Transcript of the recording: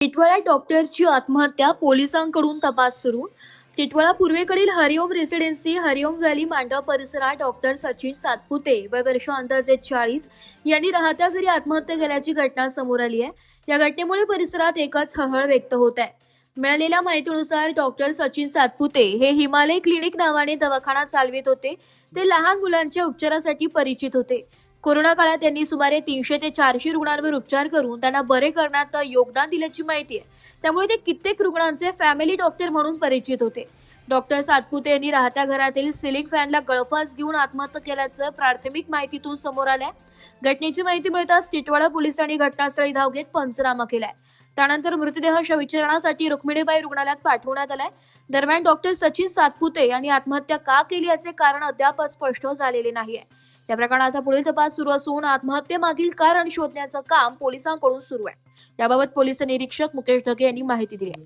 टिटवाळा डॉक्टरची आत्महत्या, पोलिसांकडून तपास सुरू. टिटवाळा पूर्वेकडील हरिओम रेसिडेन्सी हरिओम व्हॅली मांडव परिसरात डॉक्टर सचिन सातपुते वय वर्ष अंदाजे 40 यांनी राहत्या घरी आत्महत्या केल्याची घटना समोर आली आहे. या घटनेमुळे परिसरात एकच हळहळ व्यक्त होत आहे. मिळालेल्या माहितीनुसार डॉक्टर सचिन सातपुते हे हिमालय क्लिनिक नावाने दवाखाना चालवित होते. ते लहान मुलांच्या उपचारासाठी परिचित होते. कोरोना काळात त्यांनी सुमारे 300 ते 400 रुग्णांवर उपचार करून त्यांना बरे करण्यात योगदान दिल्याची माहिती आहे. त्यामुळे ते कित्येक रुग्णांचे फॅमिली डॉक्टर म्हणून परिचित होते. डॉक्टर सातपुते यांनी राहत्या घरातील सिलिंग फॅनला गळफास घेऊन आत्महत्या केल्याचं प्राथमिक माहितीतून समोर आलंय. घटनेची माहिती मिळताच टिटवाळा पोलिसांनी घटनास्थळी धाव घेत पंचनामा केलाय. त्यानंतर मृतदेह शवविच्छेदनासाठी रुक्मिणीबाई रुग्णालयात पाठवण्यात आलाय. दरम्यान डॉक्टर सचिन सातपुते यांनी आत्महत्या का केली याचे कारण अद्याप स्पष्ट झालेले नाहीये. या प्रकरणाचा पुढील तपास सुरू असून आत्महत्येमागील कारण शोधण्याचं काम पोलिसांकडून सुरू आहे. याबाबत पोलीस निरीक्षक मुकेश ढगे यांनी माहिती दिली आहे.